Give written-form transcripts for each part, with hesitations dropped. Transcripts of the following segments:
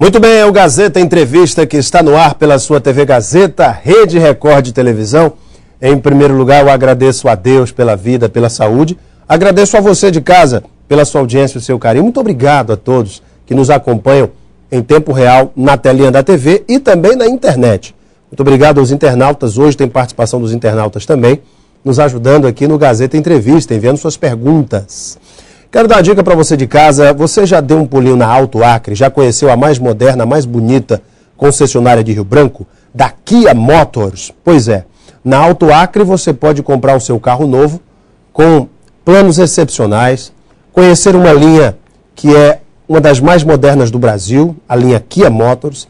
Muito bem, é o Gazeta Entrevista que está no ar pela sua TV Gazeta, Rede Record de Televisão. Em primeiro lugar, eu agradeço a Deus pela vida, pela saúde. Agradeço a você de casa pela sua audiência e o seu carinho. Muito obrigado a todos que nos acompanham em tempo real na telinha da TV e também na internet. Muito obrigado aos internautas. Hoje tem participação dos internautas também, nos ajudando aqui no Gazeta Entrevista, enviando suas perguntas. Quero dar uma dica para você de casa. Você já deu um pulinho na Auto Acre? Já conheceu a mais moderna, a mais bonita concessionária de Rio Branco? Da Kia Motors. Pois é, na Auto Acre você pode comprar o seu carro novo com planos excepcionais, conhecer uma linha que é uma das mais modernas do Brasil, a linha Kia Motors,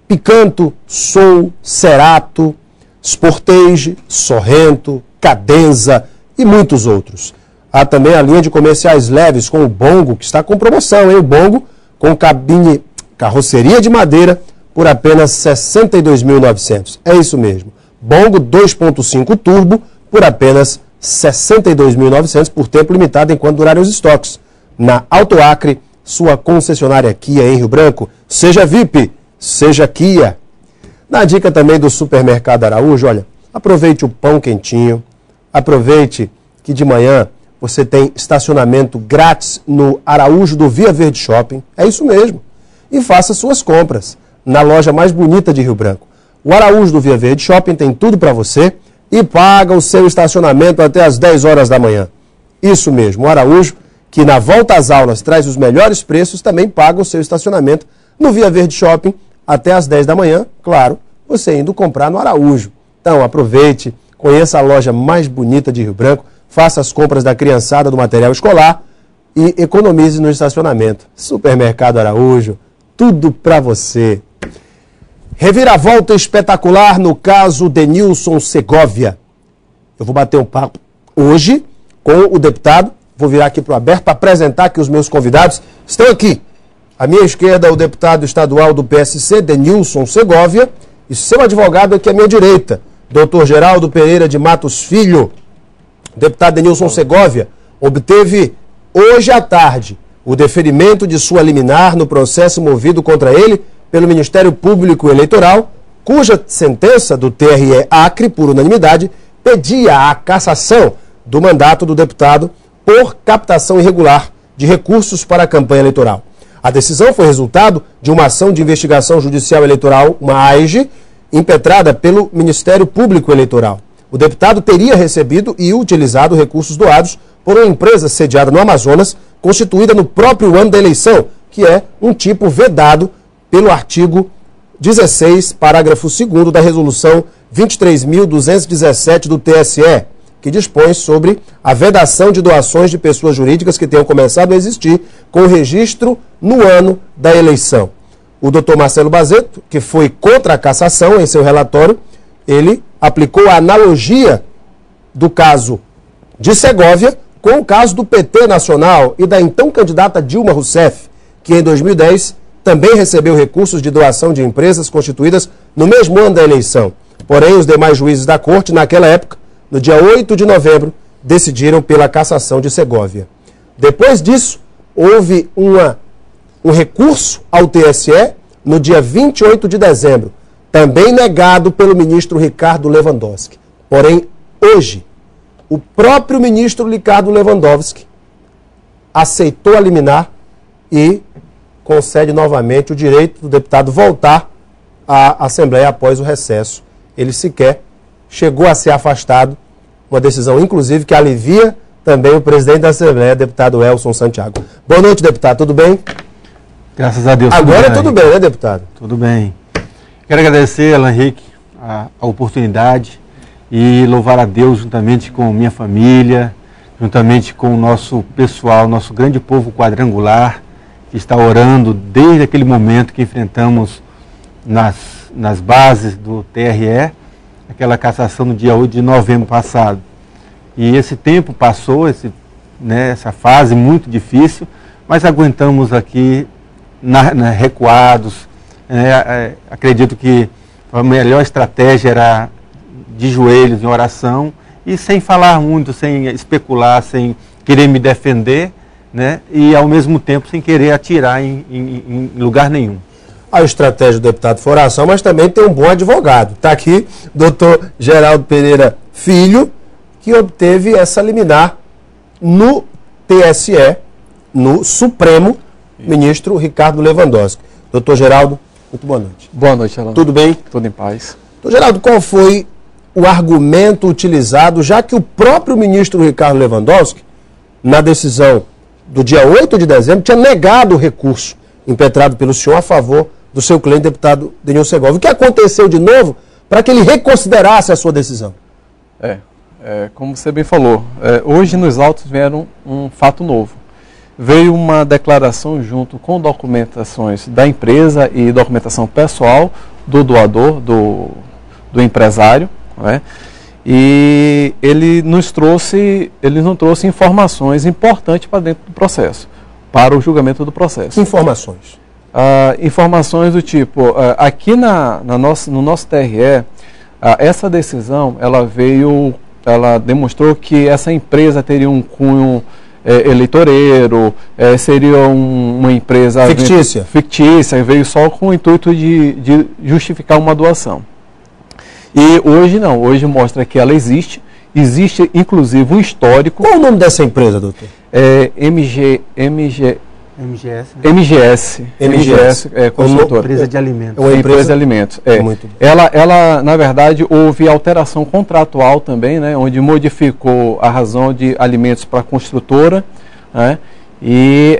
Picanto, Soul, Cerato, Sportage, Sorrento, Cadenza e muitos outros. Há também a linha de comerciais leves com o Bongo, que está com promoção, hein? O Bongo com cabine, carroceria de madeira por apenas R$ 62.900. É isso mesmo. Bongo 2.5 Turbo por apenas R$ 62.900 por tempo limitado enquanto durarem os estoques. Na Auto Acre, sua concessionária Kia em Rio Branco. Seja VIP, seja Kia. Na dica também do Supermercado Araújo, olha, aproveite o pão quentinho, aproveite que de manhã você tem estacionamento grátis no Araújo do Via Verde Shopping. É isso mesmo. E faça suas compras na loja mais bonita de Rio Branco. O Araújo do Via Verde Shopping tem tudo para você e paga o seu estacionamento até às 10 horas da manhã. Isso mesmo, o Araújo, que na volta às aulas traz os melhores preços, também paga o seu estacionamento no Via Verde Shopping até às 10 da manhã, claro, você indo comprar no Araújo. Então aproveite, conheça a loja mais bonita de Rio Branco, faça as compras da criançada do material escolar e economize no estacionamento. Supermercado Araújo, tudo para você. Reviravolta espetacular no caso Denilson Segovia. Eu vou bater um papo hoje com o deputado, vou virar aqui para o aberto para apresentar que os meus convidados estão aqui. À minha esquerda, o deputado estadual do PSC, Denilson Segovia, e seu advogado aqui à minha direita, Dr. Geraldo Pereira de Matos Filho. O deputado Denilson Segovia obteve hoje à tarde o deferimento de sua liminar no processo movido contra ele pelo Ministério Público Eleitoral, cuja sentença do TRE Acre, por unanimidade, pedia a cassação do mandato do deputado por captação irregular de recursos para a campanha eleitoral. A decisão foi resultado de uma ação de investigação judicial eleitoral, uma AIGE, impetrada pelo Ministério Público Eleitoral. O deputado teria recebido e utilizado recursos doados por uma empresa sediada no Amazonas, constituída no próprio ano da eleição, que é um tipo vedado pelo artigo 16, parágrafo 2º da resolução 23.217 do TSE, que dispõe sobre a vedação de doações de pessoas jurídicas que tenham começado a existir com o registro no ano da eleição. O doutor Marcelo Bazetto, que foi contra a cassação em seu relatório, ele aplicou a analogia do caso de Segovia com o caso do PT nacional e da então candidata Dilma Rousseff, que em 2010 também recebeu recursos de doação de empresas constituídas no mesmo ano da eleição. Porém, os demais juízes da corte, naquela época, no dia 8 de novembro, decidiram pela cassação de Segovia. Depois disso, houve um recurso ao TSE no dia 28 de dezembro, também negado pelo ministro Ricardo Lewandowski. Porém, hoje, o próprio ministro Ricardo Lewandowski aceitou a liminar e concede novamente o direito do deputado voltar à Assembleia após o recesso. Ele sequer chegou a ser afastado, uma decisão, inclusive, que alivia também o presidente da Assembleia, deputado Elson Santiago. Boa noite, deputado. Tudo bem? Graças a Deus. Agora tudo bem, né, deputado? Tudo bem. Quero agradecer, Alan Henrique, a oportunidade e louvar a Deus juntamente com minha família, juntamente com o nosso pessoal, nosso grande povo quadrangular, que está orando desde aquele momento que enfrentamos nas bases do TRE, aquela cassação no dia 8 de novembro passado. E esse tempo passou, essa fase muito difícil, mas aguentamos aqui recuados. Acredito que a melhor estratégia era de joelhos em oração e sem falar muito, sem especular, sem querer me defender, né? E ao mesmo tempo sem querer atirar em lugar nenhum. A estratégia do deputado for ação, mas também tem um bom advogado. Está aqui doutor Geraldo Pereira Filho, que obteve essa liminar no TSE, no Supremo, ministro Ricardo Lewandowski. Doutor Geraldo, muito boa noite. Boa noite, Alan. Tudo bem? Tudo em paz. Doutor Geraldo, qual foi o argumento utilizado, já que o próprio ministro Ricardo Lewandowski, na decisão do dia 8 de dezembro, tinha negado o recurso impetrado pelo senhor a favor do seu cliente, deputado Denilson Segovia? O que aconteceu de novo para que ele reconsiderasse a sua decisão? Como você bem falou, hoje nos autos vieram um fato novo. Veio uma declaração junto com documentações da empresa e documentação pessoal do doador, do empresário, né? E ele não trouxe informações importantes para dentro do processo, para o julgamento do processo. Que informações? Informações do tipo, aqui no nosso TRE, essa decisão, ela demonstrou que essa empresa teria um cunho eleitoreiro, seria uma empresa fictícia, veio só com o intuito de justificar uma doação. E hoje não, hoje mostra que ela existe inclusive um histórico. Qual o nome dessa empresa, doutor? MGS construtora. Empresa de alimentos. Uma empresa de alimentos. Muito bem. Ela, na verdade, houve alteração contratual também, né, onde modificou a razão de alimentos para a construtora, né, e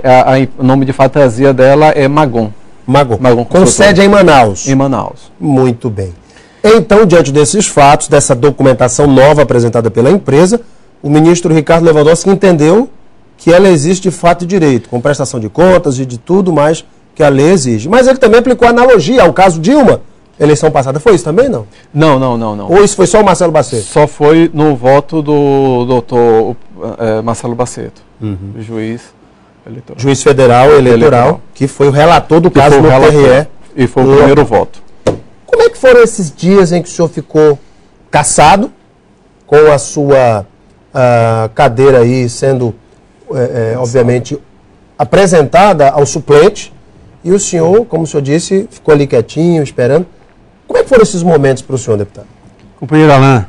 o nome de fantasia dela é Magon. Magon. Com sede em Manaus. Em Manaus. Muito bem. Então, diante desses fatos, dessa documentação nova apresentada pela empresa, o ministro Ricardo Lewandowski entendeu que ela existe de fato e direito, com prestação de contas e de tudo mais que a lei exige. Mas ele também aplicou analogia ao caso Dilma, eleição passada. Foi isso também, não? Não. Ou isso foi só o Marcelo Baceto? Só foi no voto do doutor Marcelo Baceto, juiz eleitoral. Juiz federal eleitoral, que foi o relator do caso no TRE. E foi o primeiro voto. Como é que foram esses dias em que o senhor ficou cassado, com a sua cadeira aí sendo, obviamente, apresentada ao suplente, e o senhor, como o senhor disse, ficou ali quietinho, esperando? Como é que foram esses momentos para o senhor, deputado? Companheiro Alain,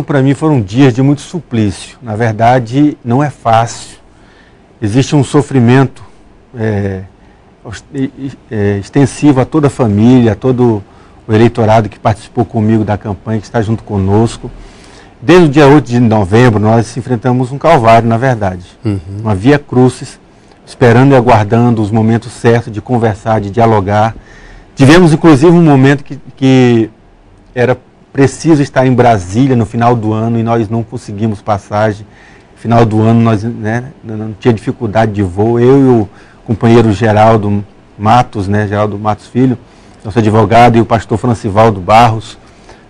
para mim foram dias de muito suplício. Na verdade, não é fácil. Existe um sofrimento extensivo a toda a família, a todo o eleitorado que participou comigo da campanha, que está junto conosco. Desde o dia 8 de novembro, nós enfrentamos um calvário, na verdade. Uma via crucis, esperando e aguardando os momentos certos de conversar, de dialogar. Tivemos, inclusive, um momento que era preciso estar em Brasília no final do ano e nós não conseguimos passagem. No final do ano, nós não tinha dificuldade de voo. Eu e o companheiro Geraldo Matos, Geraldo Matos Filho, nosso advogado, e o pastor Francivaldo Barros,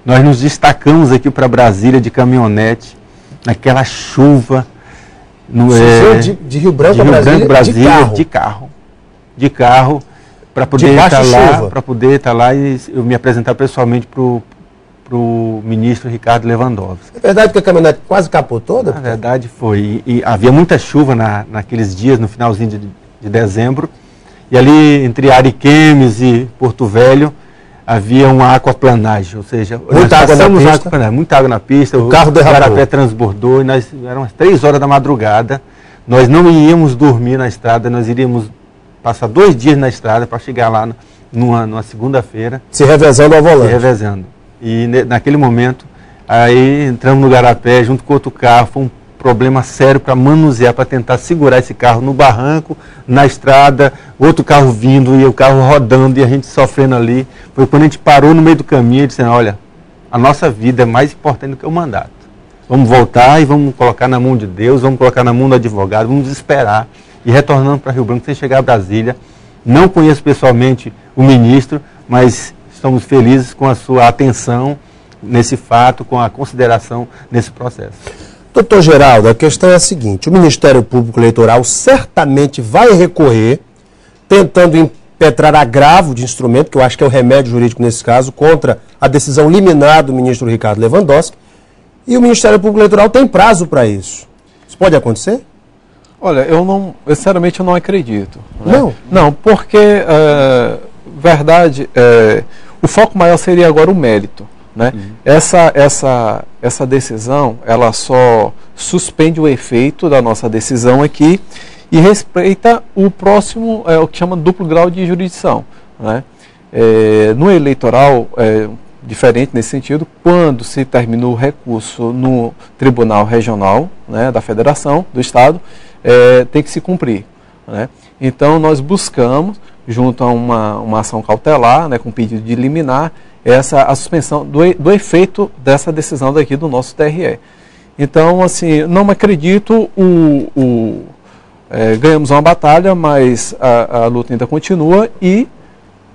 nós nos destacamos aqui para Brasília de caminhonete, naquela chuva. De Rio Branco a Brasília, de carro, para poder estar lá e eu me apresentar pessoalmente para o ministro Ricardo Lewandowski. É verdade que a caminhonete quase capotou? Na verdade foi, e havia muita chuva naqueles dias, no finalzinho de dezembro, e ali entre Ariquemes e Porto Velho havia uma aquaplanagem, ou seja, muita água na pista, o carro derrapou. O garapé transbordou, e eram as 3 horas da madrugada, nós não íamos dormir na estrada, nós iríamos passar 2 dias na estrada para chegar lá numa segunda-feira. Se revezando ao volante. Se revezando. E naquele momento, aí entramos no garapé junto com outro carro, foi um problema sério para manusear, para tentar segurar esse carro no barranco, na estrada, outro carro vindo e o carro rodando e a gente sofrendo ali. Foi quando a gente parou no meio do caminho e disse, olha, a nossa vida é mais importante do que o mandato. Vamos voltar e vamos colocar na mão de Deus, vamos colocar na mão do advogado, vamos esperar. E retornando para Rio Branco, sem chegar a Brasília, não conheço pessoalmente o ministro, mas estamos felizes com a sua atenção nesse fato, com a consideração nesse processo. Doutor Geraldo, a questão é a seguinte, o Ministério Público Eleitoral certamente vai recorrer, tentando impetrar agravo de instrumento, que eu acho que é o remédio jurídico nesse caso, contra a decisão liminar do ministro Ricardo Lewandowski, e o Ministério Público Eleitoral tem prazo para isso. Isso pode acontecer? Olha, sinceramente, eu não acredito. Né? Não? Não, porque, o foco maior seria agora o mérito. Né? Essa decisão, ela só suspende o efeito da nossa decisão aqui e respeita o próximo, o que chama duplo grau de jurisdição. Né? No eleitoral, diferente nesse sentido, quando se termina o recurso no Tribunal Regional, né, da Federação, do Estado, tem que se cumprir. Né? Então, nós buscamos, junto a uma ação cautelar, né, com pedido de liminar, a suspensão do efeito dessa decisão daqui do nosso TRE. Então, assim, não acredito, ganhamos uma batalha, mas a luta ainda continua e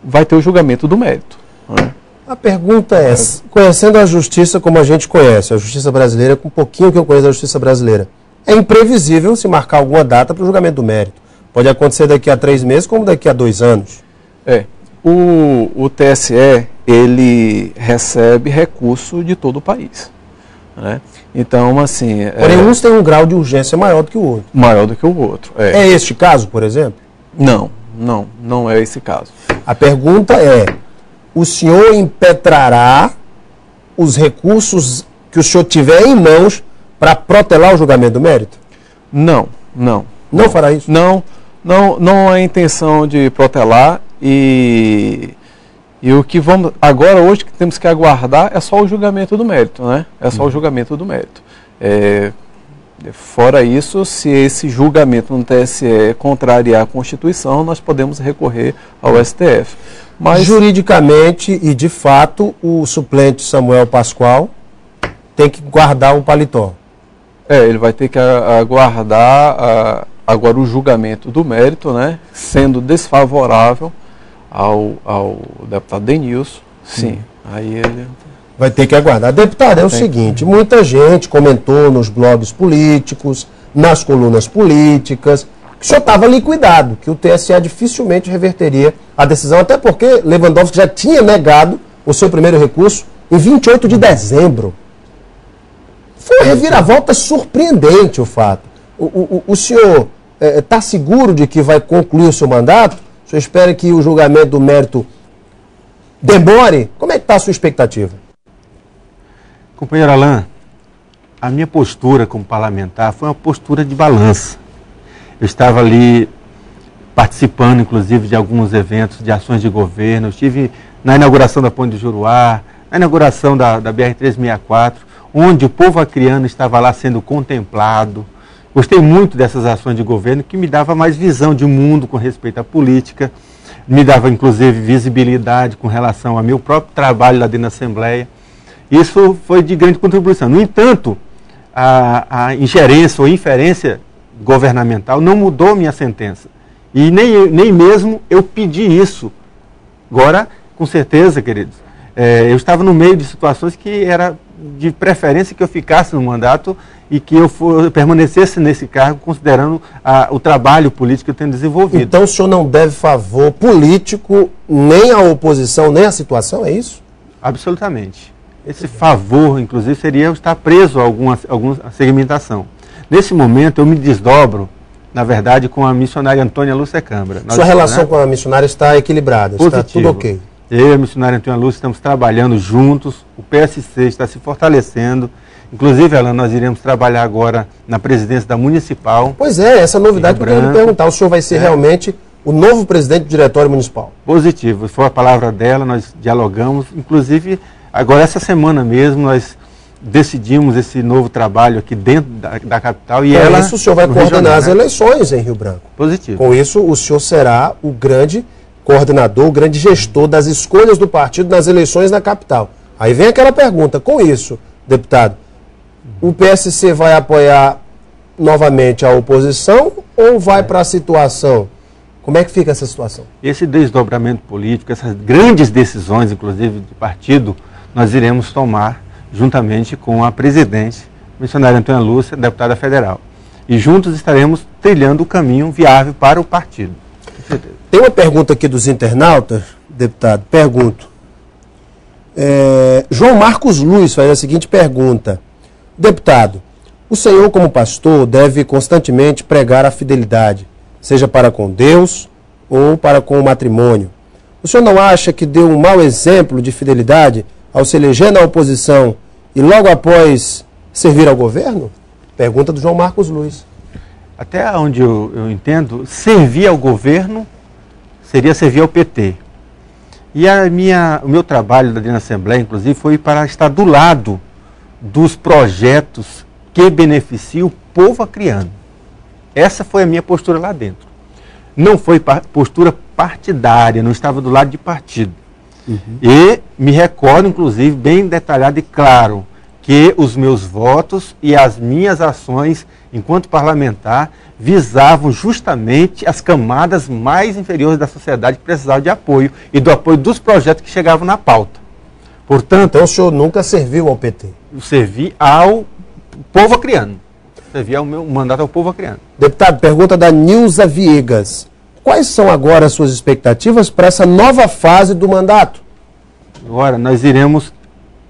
vai ter o julgamento do mérito. Né? A pergunta é, conhecendo a justiça como a gente conhece, a justiça brasileira, com um pouquinho que eu conheço da justiça brasileira, é imprevisível se marcar alguma data para o julgamento do mérito. Pode acontecer daqui a 3 meses, como daqui a 2 anos. O TSE, ele recebe recurso de todo o país. Né? Então, assim... Porém, uns têm um grau de urgência maior do que o outro. Maior do que o outro. É este caso, por exemplo? Não é esse caso. A pergunta é, o senhor impetrará os recursos que o senhor tiver em mãos para protelar o julgamento do mérito? Não. Não fará isso? Não há intenção de protelar e o que vamos... Agora, hoje, que temos que aguardar é só o julgamento do mérito, né? É só o julgamento do mérito. Fora isso, se esse julgamento no TSE contrariar a Constituição, nós podemos recorrer ao STF. Mas, juridicamente e de fato, o suplente Samuel Pascoal tem que guardar o paletó. Ele vai ter que aguardar agora o julgamento do mérito, né? Sendo desfavorável ao deputado Denilson, sim. Aí ele... Vai ter que aguardar. Deputado, é o seguinte, muita gente comentou nos blogs políticos, nas colunas políticas, que o senhor estava liquidado, que o TSE dificilmente reverteria a decisão, até porque Lewandowski já tinha negado o seu primeiro recurso em 28 de dezembro. Foi uma reviravolta surpreendente o fato. O senhor está seguro de que vai concluir o seu mandato? O senhor espera que o julgamento do mérito demore? Como é que está a sua expectativa? Companheiro Alain, a minha postura como parlamentar foi uma postura de balança. Eu estava ali participando, inclusive, de alguns eventos de ações de governo. Eu estive na inauguração da Ponte do Juruá, na inauguração da BR-364, onde o povo acreano estava lá sendo contemplado. Gostei muito dessas ações de governo, que me dava mais visão de mundo com respeito à política, me dava, inclusive, visibilidade com relação ao meu próprio trabalho lá dentro da Assembleia. Isso foi de grande contribuição. No entanto, a ingerência ou inferência governamental não mudou minha sentença. E nem mesmo eu pedi isso. Agora, com certeza, queridos, eu estava no meio de situações que era de preferência que eu ficasse no mandato e que eu permanecesse nesse cargo, considerando o trabalho político que eu tenho desenvolvido. Então o senhor não deve favor político nem à oposição, nem à situação, é isso? Absolutamente. Esse favor, inclusive, seria eu estar preso a alguma segmentação. Nesse momento, eu me desdobro, na verdade, com a missionária Antônia Lúcia Câmara. Sua relação com a missionária está equilibrada, positivo. Está tudo ok? Eu e a missionária Antônia Lúcia estamos trabalhando juntos, o PSC está se fortalecendo. Inclusive, Alan, nós iremos trabalhar agora na presidência da Municipal. Pois é, essa novidade que eu quero lhe perguntar. O senhor vai ser realmente o novo presidente do Diretório Municipal? Positivo, foi a palavra dela, nós dialogamos. Inclusive, agora essa semana mesmo, nós decidimos esse novo trabalho aqui dentro da capital. E com isso o senhor vai coordenar as eleições em Rio Branco. Positivo. Com isso o senhor será o grande coordenador, o grande gestor das escolhas do partido nas eleições na capital. Aí vem aquela pergunta, com isso, deputado, o PSC vai apoiar novamente a oposição ou vai para a situação? Como é que fica essa situação? Esse desdobramento político, essas grandes decisões, inclusive de partido, nós iremos tomar juntamente com a presidente, missionária Antônia Lúcia, deputada federal. E juntos estaremos trilhando o caminho viável para o partido. Tem uma pergunta aqui dos internautas, deputado. Pergunto. João Marcos Luiz faz a seguinte pergunta. Deputado, O senhor, como pastor, deve constantemente pregar a fidelidade, seja para com Deus ou para com o matrimônio. O senhor não acha que deu um mau exemplo de fidelidade ao se eleger na oposição e logo após servir ao governo? Pergunta do João Marcos Luiz. Até onde eu entendo, servir ao governo seria servir ao PT. E o meu trabalho dentro da Assembleia, inclusive, foi para estar do lado dos projetos que beneficiam o povo acreano. Essa foi a minha postura lá dentro. Não foi postura partidária, não estava do lado de partido. E me recordo, inclusive, bem detalhado e claro, que os meus votos e as minhas ações, enquanto parlamentar, visavam justamente as camadas mais inferiores da sociedade que precisavam de apoio e do apoio dos projetos que chegavam na pauta. Portanto, então o senhor nunca serviu ao PT? Eu servi ao povo acreano. Servi ao meu mandato ao povo acreano. Deputado, pergunta da Nilza Viegas. Quais são agora as suas expectativas para essa nova fase do mandato? Agora, nós iremos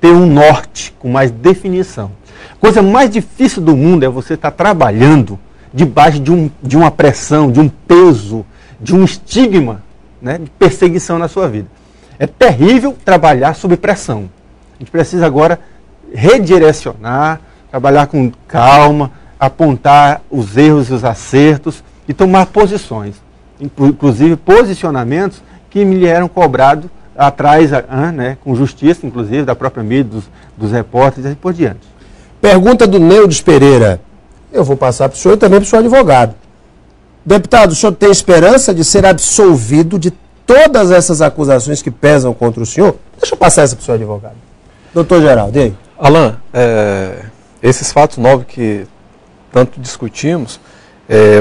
ter um norte com mais definição. A coisa mais difícil do mundo é você estar trabalhando debaixo de uma pressão, de um peso, de um estigma, né, de perseguição na sua vida. É terrível trabalhar sob pressão. A gente precisa agora redirecionar, trabalhar com calma, apontar os erros e os acertos e tomar posições. Inclusive posicionamentos que me eram cobrados atrás, né, com justiça, inclusive, da própria mídia, dos repórteres e por diante. Pergunta do Neudes Pereira. Eu vou passar para o senhor e também para o senhor advogado. Deputado, o senhor tem esperança de ser absolvido de todas essas acusações que pesam contra o senhor? Deixa eu passar essa para o senhor advogado. Doutor Geraldo, e aí? Alan, esses fatos novos que tanto discutimos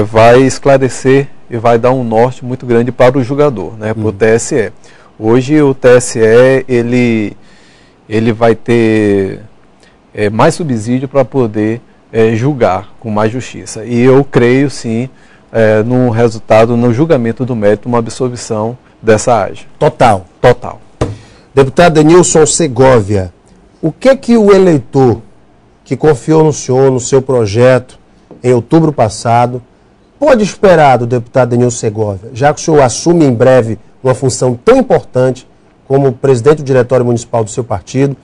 vai esclarecer e vai dar um norte muito grande para o julgador, né, para o TSE. Hoje o TSE ele vai ter mais subsídio para poder julgar com mais justiça. E eu creio sim no resultado, no julgamento do mérito, uma absolvição dessa AGE. Total. Total. Deputado Denilson Segovia, o que o eleitor que confiou no senhor, no seu projeto, em outubro passado, pode esperar do deputado Denilson Segovia, já que o senhor assume em breve uma função tão importante como presidente do Diretório Municipal do seu partido,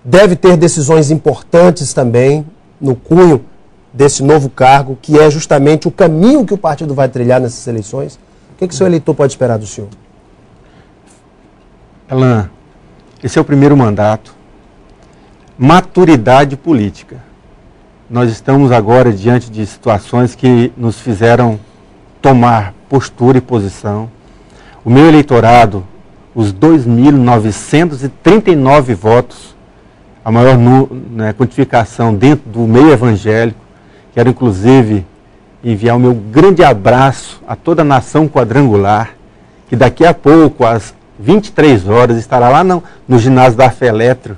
deve ter decisões importantes também no cunho desse novo cargo, que é justamente o caminho que o partido vai trilhar nessas eleições. O que o seu eleitor pode esperar do senhor? Alan, esse é o primeiro mandato. Maturidade política. Nós estamos agora diante de situações que nos fizeram tomar postura e posição. O meu eleitorado, os 2.939 votos, a maior quantificação dentro do meio evangélico, quero inclusive enviar o meu grande abraço a toda a nação quadrangular, que daqui a pouco, às 23 horas, estará lá no ginásio da Feletro,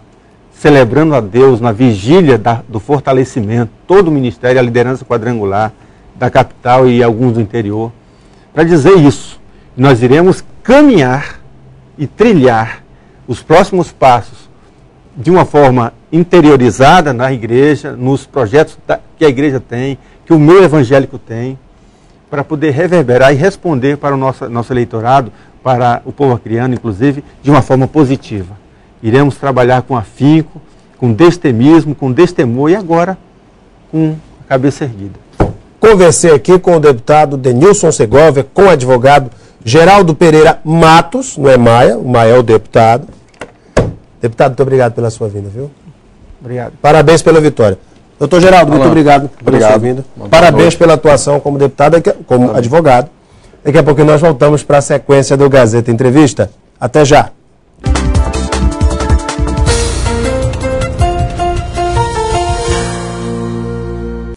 celebrando a Deus na vigília do fortalecimento, todo o ministério, a liderança quadrangular da capital e alguns do interior, para dizer isso. Nós iremos caminhar e trilhar os próximos passos de uma forma interiorizada na igreja, nos projetos que a igreja tem, que o meio evangélico tem, para poder reverberar e responder para o nosso eleitorado, para o povo acreano, inclusive, de uma forma positiva. Iremos trabalhar com afinco, com destemismo, com destemor e agora com a cabeça erguida. Conversei aqui com o deputado Denilson Segovia, com o advogado Geraldo Pereira Matos, não é Maia, o Maia é o deputado. Deputado, muito obrigado pela sua vinda, viu? Obrigado. Parabéns pela vitória. Doutor Geraldo, muito obrigado pela sua vinda. Parabéns pela atuação como deputado, como advogado. Daqui a pouco nós voltamos para a sequência do Gazeta Entrevista. Até já.